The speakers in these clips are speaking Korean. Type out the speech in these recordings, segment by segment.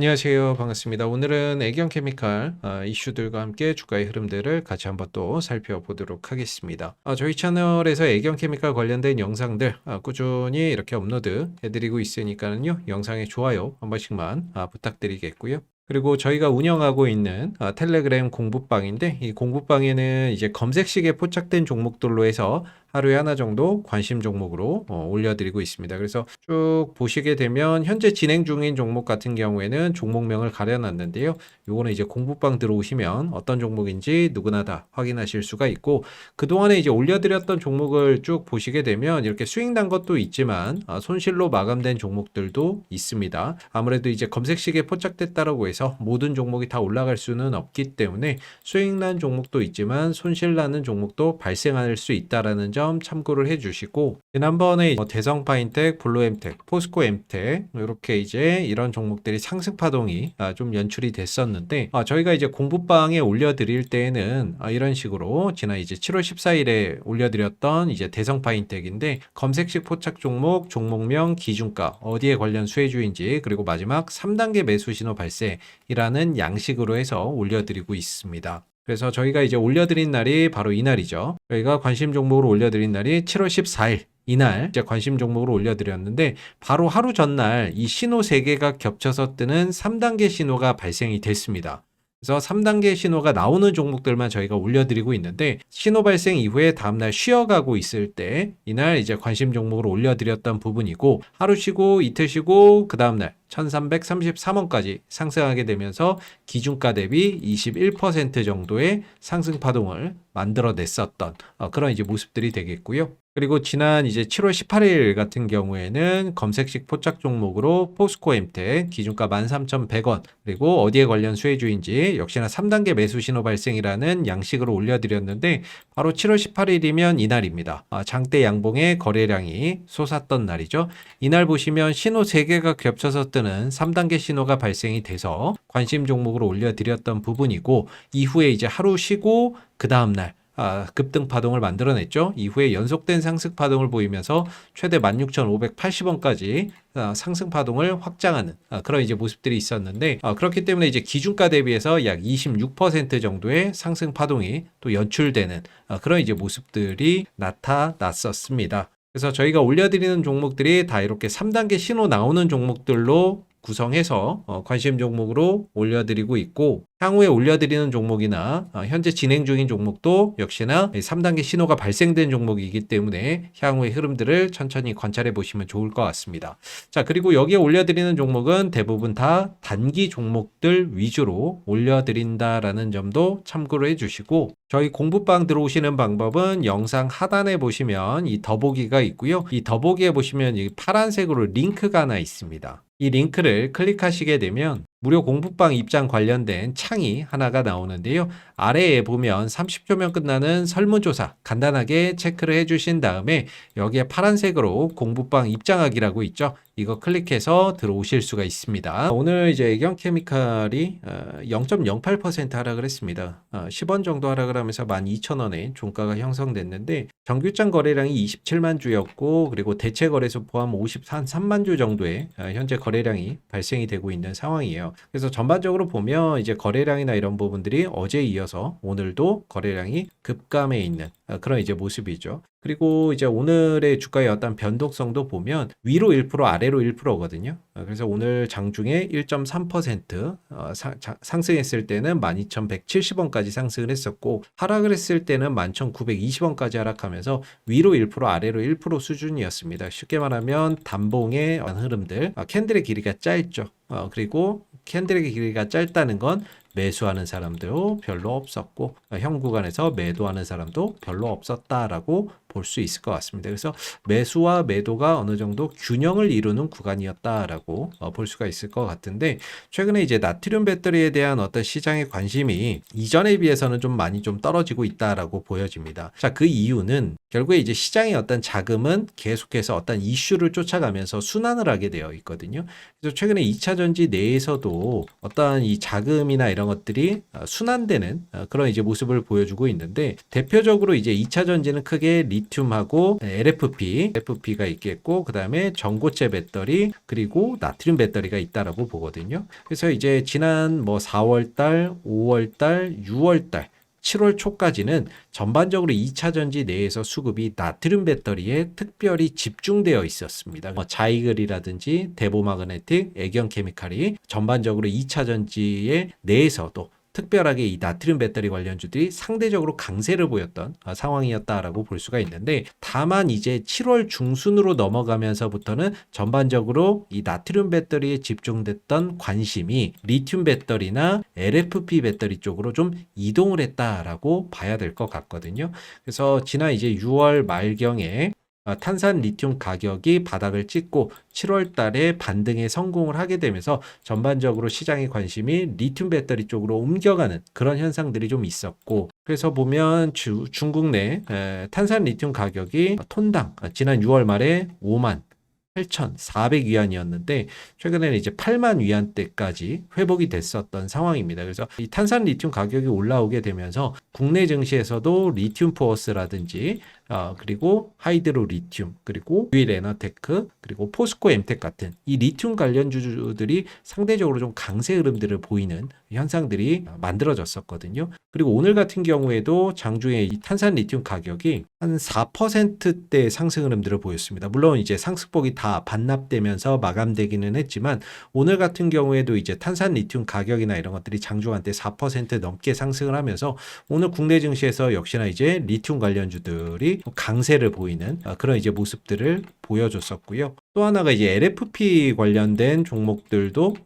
안녕하세요. 반갑습니다. 오늘은 애경케미칼 이슈들과 함께 주가의 흐름들을 같이 한번 또 살펴보도록 하겠습니다. 저희 채널에서 애경케미칼 관련된 영상들 꾸준히 이렇게 업로드 해드리고 있으니까는요. 영상에 좋아요 한 번씩만 부탁드리겠고요. 그리고 저희가 운영하고 있는 텔레그램 공부방인데 이 공부방에는 이제 검색식에 포착된 종목들로 해서 하루에 하나 정도 관심 종목으로 올려드리고 있습니다. 그래서 쭉 보시게 되면 현재 진행 중인 종목 같은 경우에는 종목명을 가려놨는데요. 요거는 이제 공부방 들어오시면 어떤 종목인지 누구나 다 확인하실 수가 있고, 그동안에 이제 올려드렸던 종목을 쭉 보시게 되면 이렇게 수익 난 것도 있지만 손실로 마감된 종목들도 있습니다. 아무래도 이제 검색식에 포착됐다라고 해서 모든 종목이 다 올라갈 수는 없기 때문에 수익 난 종목도 있지만 손실 나는 종목도 발생할 수 있다라는 점 참고를 해주시고, 지난번에 대성파인텍, 블루엠텍, 포스코엠텍 이렇게 이제 이런 종목들이 상승 파동이 좀 연출이 됐었는데, 저희가 이제 공부방에 올려드릴 때에는 이런 식으로 지난 이제 7월 14일에 올려드렸던 이제 대성파인텍인데 검색식 포착 종목, 종목명, 기준가, 어디에 관련 수혜주인지, 그리고 마지막 3단계 매수 신호 발생이라는 양식으로 해서 올려드리고 있습니다. 그래서 저희가 이제 올려드린 날이 바로 이날이죠. 저희가 관심 종목으로 올려드린 날이 7월 14일. 이날 이제 관심 종목으로 올려드렸는데 바로 하루 전날 이 신호 3개가 겹쳐서 뜨는 3단계 신호가 발생이 됐습니다. 그래서 3단계 신호가 나오는 종목들만 저희가 올려드리고 있는데, 신호 발생 이후에 다음날 쉬어가고 있을 때 이날 이제 관심 종목으로 올려드렸던 부분이고, 하루 쉬고 이틀 쉬고 그 다음날 1333원까지 상승하게 되면서 기준가 대비 21% 정도의 상승 파동을 만들어냈었던 그런 이제 모습들이 되겠고요. 그리고 지난 이제 7월 18일 같은 경우에는 검색식 포착 종목으로 포스코엠텍 기준가 13,100원, 그리고 어디에 관련 수혜주인지 역시나 3단계 매수 신호 발생이라는 양식으로 올려드렸는데 바로 7월 18일이면 이날입니다. 장대 양봉의 거래량이 솟았던 날이죠. 이날 보시면 신호 3개가 겹쳐서 뜨는 3단계 신호가 발생이 돼서 관심 종목으로 올려드렸던 부분이고, 이후에 이제 하루 쉬고 그 다음날 급등 파동을 만들어냈죠. 이후에 연속된 상승 파동을 보이면서 최대 16,580원까지 상승 파동을 확장하는 그런 이제 모습들이 있었는데, 그렇기 때문에 이제 기준가 대비해서 약 26% 정도의 상승 파동이 또 연출되는 그런 이제 모습들이 나타났었습니다. 그래서 저희가 올려드리는 종목들이 다 이렇게 3단계 신호 나오는 종목들로 구성해서 관심 종목으로 올려드리고 있고, 향후에 올려드리는 종목이나 현재 진행 중인 종목도 역시나 3단계 신호가 발생된 종목이기 때문에 향후의 흐름들을 천천히 관찰해 보시면 좋을 것 같습니다. 자, 그리고 여기에 올려드리는 종목은 대부분 다 단기 종목들 위주로 올려드린다라는 점도 참고를 해주시고, 저희 공부방 들어오시는 방법은 영상 하단에 보시면 이 더보기가 있고요. 이 더보기에 보시면 이 파란색으로 링크가 하나 있습니다. 이 링크를 클릭하시게 되면 무료 공부방 입장 관련된 창이 하나가 나오는데요. 아래에 보면 30초면 끝나는 설문조사 간단하게 체크를 해주신 다음에 여기에 파란색으로 공부방 입장하기라고 있죠. 이거 클릭해서 들어오실 수가 있습니다. 오늘 이제 애경케미칼이 0.08% 하락을 했습니다. 10원 정도 하락을 하면서 12,000원에 종가가 형성됐는데, 정규장 거래량이 27만 주였고, 그리고 대체 거래소 포함 53만 주 정도의 현재 거래량이 발생이 되고 있는 상황이에요. 그래서 전반적으로 보면 이제 거래량이나 이런 부분들이 어제에 이어서 오늘도 거래량이 급감해 있는 그런 이제 모습이죠. 그리고 이제 오늘의 주가의 어떤 변동성도 보면 위로 1%, 아래로 1%거든요. 그래서 오늘 장중에 1.3% 상승했을 때는 12,170원까지 상승을 했었고, 하락을 했을 때는 11,920원까지 하락하면서 위로 1%, 아래로 1% 수준이었습니다. 쉽게 말하면 단봉의 흐름들, 캔들의 길이가 짧죠. 그리고 캔들의 길이가 짧다는 건 매수하는 사람도 별로 없었고, 현 구간에서 매도하는 사람도 별로 없었다라고 볼 수 있을 것 같습니다. 그래서 매수와 매도가 어느 정도 균형을 이루는 구간이었다라고 볼 수가 있을 것 같은데, 최근에 이제 나트륨 배터리에 대한 어떤 시장의 관심이 이전에 비해서는 좀 많이 좀 떨어지고 있다라고 보여집니다. 자, 그 이유는 결국에 이제 시장의 어떤 자금은 계속해서 어떤 이슈를 쫓아가면서 순환을 하게 되어 있거든요. 그래서 최근에 2차 전지 내에서도 어떠한 이 자금이나 이런 것들이 순환되는 그런 이제 모습을 보여주고 있는데, 대표적으로 이제 2차 전지는 크게 리튬하고 LFP가 있겠고, 그 다음에 전고체 배터리, 그리고 나트륨 배터리가 있다라고 보거든요. 그래서 이제 지난 뭐 4월달, 5월달, 6월달, 7월 초까지는 전반적으로 2차 전지 내에서 수급이 나트륨 배터리에 특별히 집중되어 있었습니다. 자이글이라든지 데보마그네틱, 애경케미칼이 전반적으로 2차 전지의 내에서도 특별하게 이 나트륨 배터리 관련주들이 상대적으로 강세를 보였던 상황이었다라고 볼 수가 있는데, 다만 이제 7월 중순으로 넘어가면서부터는 전반적으로 이 나트륨 배터리에 집중됐던 관심이 리튬 배터리나 LFP 배터리 쪽으로 좀 이동을 했다라고 봐야 될 것 같거든요. 그래서 지난 이제 6월 말경에 탄산 리튬 가격이 바닥을 찍고 7월 달에 반등에 성공을 하게 되면서 전반적으로 시장의 관심이 리튬 배터리 쪽으로 옮겨가는 그런 현상들이 좀 있었고, 그래서 보면 중국 내 탄산 리튬 가격이 톤당 지난 6월 말에 5만 8,400위안이었는데 최근에는 이제 8만 위안대까지 회복이 됐었던 상황입니다. 그래서 이 탄산 리튬 가격이 올라오게 되면서 국내 증시에서도 리튬 포어스라든지 그리고 하이드로 리튬, 그리고 유일 에너테크, 그리고 포스코 엠텍 같은 이 리튬 관련주들이 상대적으로 좀 강세 흐름들을 보이는 현상들이 만들어졌었거든요. 그리고 오늘 같은 경우에도 장중에 이 탄산 리튬 가격이 한 4%대 상승 흐름들을 보였습니다. 물론 이제 상승폭이 다 반납되면서 마감되기는 했지만, 오늘 같은 경우에도 이제 탄산 리튬 가격이나 이런 것들이 장중 한때 4% 넘게 상승을 하면서 오늘 국내 증시에서 역시나 이제 리튬 관련주들이 강세를 보이는 그런 이제 모습들을 보여줬었고요. 또 하나가 이제 LFP 관련된 종목들도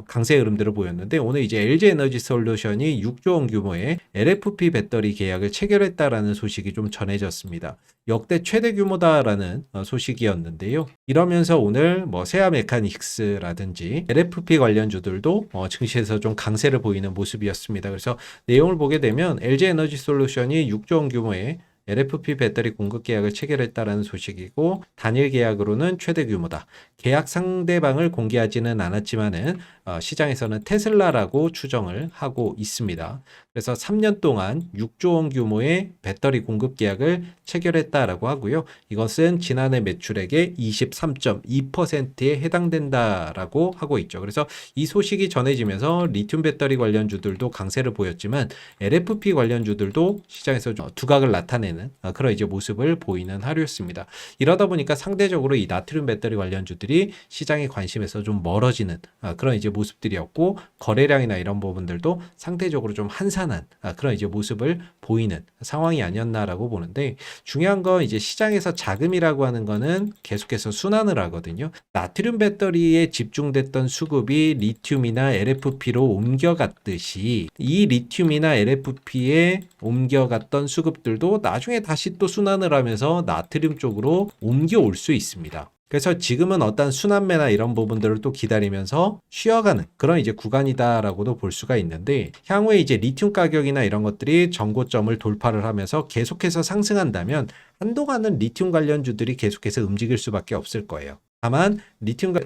강세 흐름들을 보였는데, 오늘 이제 LG 에너지 솔루션이 6조 원 규모의 LFP 배터리 계약을 체결했다라는 소식이 좀 전해졌습니다. 역대 최대 규모다라는 소식이었는데요. 이러면서 오늘 뭐 세아 메카닉스라든지 LFP 관련주들도 증시에서 좀 강세를 보이는 모습이었습니다. 그래서 내용을 보게 되면 LG 에너지 솔루션이 6조 원 규모의 LFP 배터리 공급 계약을 체결했다라는 소식이고, 단일 계약으로는 최대 규모다. 계약 상대방을 공개하지는 않았지만은 시장에서는 테슬라라고 추정을 하고 있습니다. 그래서 3년 동안 6조 원 규모의 배터리 공급 계약을 체결했다라고 하고요. 이것은 지난해 매출액의 23.2%에 해당된다라고 하고 있죠. 그래서 이 소식이 전해지면서 리튬 배터리 관련주들도 강세를 보였지만 LFP 관련주들도 시장에서 두각을 나타내는 그런 이제 모습을 보이는 하루였습니다. 이러다 보니까 상대적으로 이 나트륨 배터리 관련주들이 시장의 관심에서 좀 멀어지는 그런 이제 모습들이었고, 거래량이나 이런 부분들도 상대적으로 좀 한산한 그런 이제 모습을 보이는 상황이 아니었나라고 보는데, 중요한 건 이제 시장에서 자금이라고 하는 거는 계속해서 순환을 하거든요. 나트륨 배터리에 집중됐던 수급이 리튬이나 LFP로 옮겨갔듯이 이 리튬이나 LFP에 옮겨갔던 수급들도 나중에 다시 또 순환을 하면서 나트륨 쪽으로 옮겨올 수 있습니다. 그래서 지금은 어떤 순환매나 이런 부분들을 또 기다리면서 쉬어가는 그런 이제 구간이다라고도 볼 수가 있는데, 향후에 이제 리튬 가격이나 이런 것들이 전고점을 돌파를 하면서 계속해서 상승한다면 한동안은 리튬 관련주들이 계속해서 움직일 수밖에 없을 거예요. 다만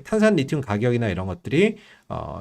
탄산 리튬 가격이나 이런 것들이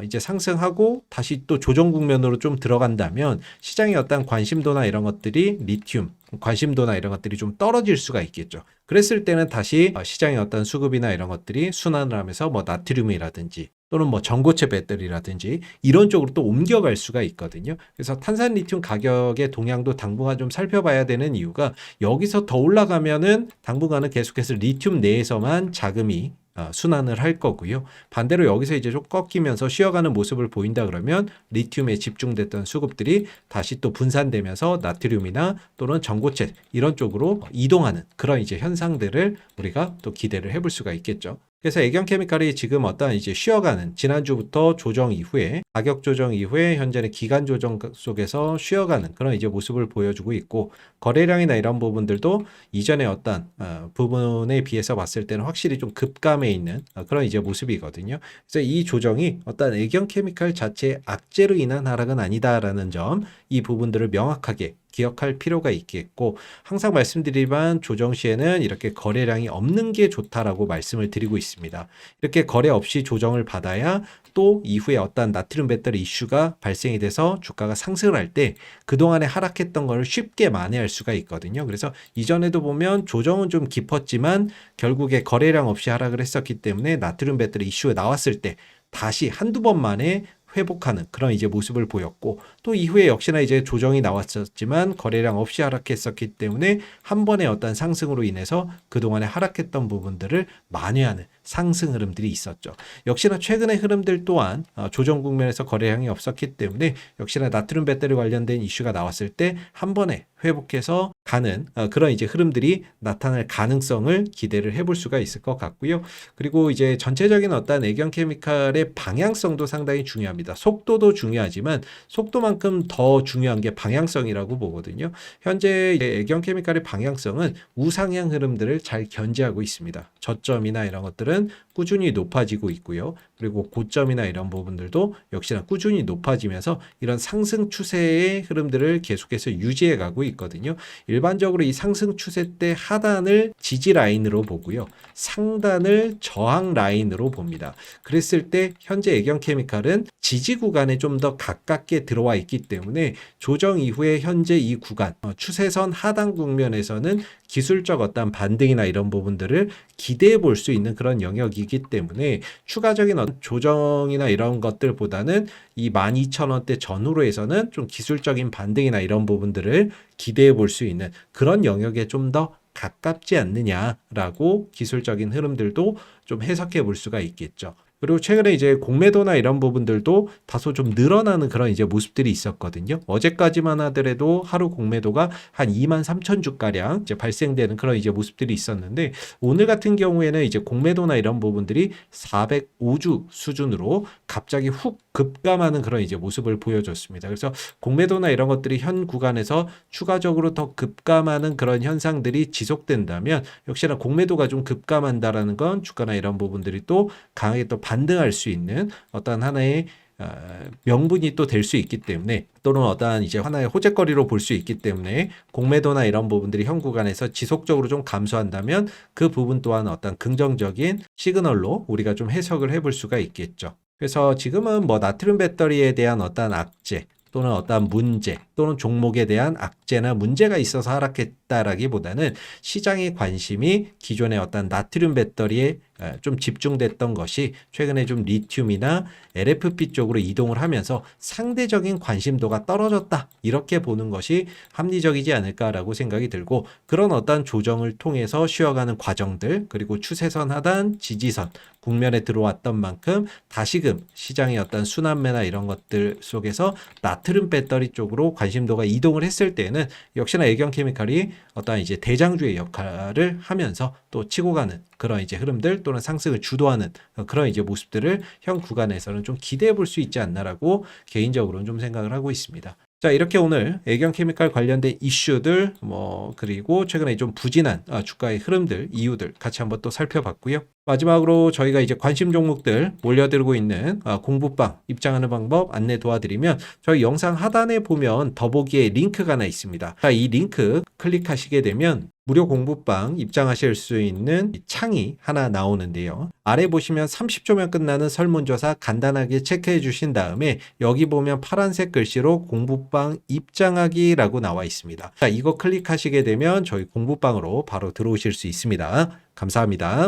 이제 상승하고 다시 또 조정 국면으로 좀 들어간다면 시장의 어떤 관심도나 이런 것들이 리튬 관심도나 이런 것들이 좀 떨어질 수가 있겠죠. 그랬을 때는 다시 시장의 어떤 수급이나 이런 것들이 순환을 하면서 뭐 나트륨이라든지 또는 뭐 전고체 배터리라든지 이런 쪽으로 또 옮겨갈 수가 있거든요. 그래서 탄산 리튬 가격의 동향도 당분간 좀 살펴봐야 되는 이유가, 여기서 더 올라가면은 당분간은 계속해서 리튬 내에서만 자금이 순환을 할 거고요. 반대로 여기서 이제 좀 꺾이면서 쉬어가는 모습을 보인다 그러면 리튬에 집중됐던 수급들이 다시 또 분산되면서 나트륨이나 또는 전고체 이런 쪽으로 이동하는 그런 이제 현상들을 우리가 또 기대를 해볼 수가 있겠죠. 그래서 애경케미칼이 지금 어떤 이제 쉬어가는, 지난주부터 조정 이후에 가격 조정 이후에 현재는 기간 조정 속에서 쉬어가는 그런 이제 모습을 보여주고 있고, 거래량이나 이런 부분들도 이전에 어떤 부분에 비해서 봤을 때는 확실히 좀 급감해 있는 그런 이제 모습이거든요. 그래서 이 조정이 어떤 애경케미칼 자체의 악재로 인한 하락은 아니다라는 점, 이 부분들을 명확하게 기억할 필요가 있겠고, 항상 말씀드리지만 조정 시에는 이렇게 거래량이 없는 게 좋다라고 말씀을 드리고 있습니다. 이렇게 거래 없이 조정을 받아야 또 이후에 어떤 나트륨 배터리 이슈가 발생이 돼서 주가가 상승을 할 때 그동안에 하락했던 걸 쉽게 만회할 수가 있거든요. 그래서 이전에도 보면 조정은 좀 깊었지만 결국에 거래량 없이 하락을 했었기 때문에 나트륨 배터리 이슈가 나왔을 때 다시 한두 번 만에 회복하는 그런 이제 모습을 보였고, 또 이후에 역시나 이제 조정이 나왔었지만 거래량 없이 하락했었기 때문에 한 번의 어떤 상승으로 인해서 그동안에 하락했던 부분들을 만회하는 상승 흐름들이 있었죠. 역시나 최근의 흐름들 또한 조정 국면에서 거래량이 없었기 때문에 역시나 나트륨 배터리 관련된 이슈가 나왔을 때 한 번에 회복해서 가는 그런 이제 흐름들이 나타날 가능성을 기대를 해볼 수가 있을 것 같고요. 그리고 이제 전체적인 어떤 애경케미칼의 방향성도 상당히 중요합니다. 속도도 중요하지만 속도만큼 더 중요한 게 방향성이라고 보거든요. 현재 애경케미칼의 방향성은 우상향 흐름들을 잘 견제하고 있습니다. 저점이나 이런 것들은 꾸준히 높아지고 있고요. 그리고 고점이나 이런 부분들도 역시나 꾸준히 높아지면서 이런 상승 추세의 흐름들을 계속해서 유지해 가고 있거든요. 일반적으로 이 상승 추세 때 하단을 지지 라인으로 보고요. 상단을 저항 라인으로 봅니다. 그랬을 때 현재 애경케미칼은 지지 구간에 좀 더 가깝게 들어와 있기 때문에 조정 이후에 현재 이 구간 추세선 하단 국면에서는 기술적 어떤 반등이나 이런 부분들을 기대해 볼 수 있는 그런 영역이기 때문에 추가적인 조정이나 이런 것들보다는 이 12,000원대 전후로 해서는 좀 기술적인 반등이나 이런 부분들을 기대해 볼 수 있는 그런 영역에 좀 더 가깝지 않느냐라고 기술적인 흐름들도 좀 해석해 볼 수가 있겠죠. 그리고 최근에 이제 공매도나 이런 부분들도 다소 좀 늘어나는 그런 이제 모습들이 있었거든요. 어제까지만 하더라도 하루 공매도가 한 23,000주가량 이제 발생되는 그런 이제 모습들이 있었는데, 오늘 같은 경우에는 이제 공매도나 이런 부분들이 405주 수준으로 갑자기 훅 급감하는 그런 이제 모습을 보여줬습니다. 그래서 공매도나 이런 것들이 현 구간에서 추가적으로 더 급감하는 그런 현상들이 지속된다면 역시나 공매도가 좀 급감한다라는 건 주가나 이런 부분들이 또 강하게 또 반등할 수 있는 어떤 하나의 명분이 또 될 수 있기 때문에, 또는 어떠한 이제 하나의 호재거리로 볼 수 있기 때문에 공매도나 이런 부분들이 현 구간에서 지속적으로 좀 감소한다면 그 부분 또한 어떤 긍정적인 시그널로 우리가 좀 해석을 해볼 수가 있겠죠. 그래서 지금은 뭐 나트륨 배터리에 대한 어떤 악재 또는 어떤 문제 또는 종목에 대한 악재나 문제가 있어서 하락했다라기보다는 시장의 관심이 기존의 어떤 나트륨 배터리에 좀 집중됐던 것이 최근에 좀 리튬이나 LFP 쪽으로 이동을 하면서 상대적인 관심도가 떨어졌다, 이렇게 보는 것이 합리적이지 않을까라고 생각이 들고, 그런 어떤 조정을 통해서 쉬어가는 과정들, 그리고 추세선 하단 지지선 국면에 들어왔던 만큼 다시금 시장의 어떤 순환매나 이런 것들 속에서 나트륨 배터리 쪽으로 관심도가 이동을 했을 때는 역시나 애경케미칼이 어떤 이제 대장주의 역할을 하면서 또 치고 가는 그런 이제 흐름들 또는 상승을 주도하는 그런 이제 모습들을 현 구간에서는 좀 기대해 볼 수 있지 않나라고 개인적으로는 좀 생각을 하고 있습니다. 자, 이렇게 오늘 애경케미칼 관련된 이슈들 그리고 최근에 좀 부진한 주가의 흐름들, 이유들 같이 한번 또 살펴봤고요. 마지막으로 저희가 이제 관심 종목들 올려드리고 있는 공부방 입장하는 방법 안내 도와드리면, 저희 영상 하단에 보면 더보기에 링크가 하나 있습니다. 자, 이 링크 클릭하시게 되면 무료 공부방 입장하실 수 있는 창이 하나 나오는데요. 아래 보시면 30초면 끝나는 설문조사 간단하게 체크해 주신 다음에 여기 보면 파란색 글씨로 공부방 입장하기라고 나와 있습니다. 자, 이거 클릭하시게 되면 저희 공부방으로 바로 들어오실 수 있습니다. 감사합니다.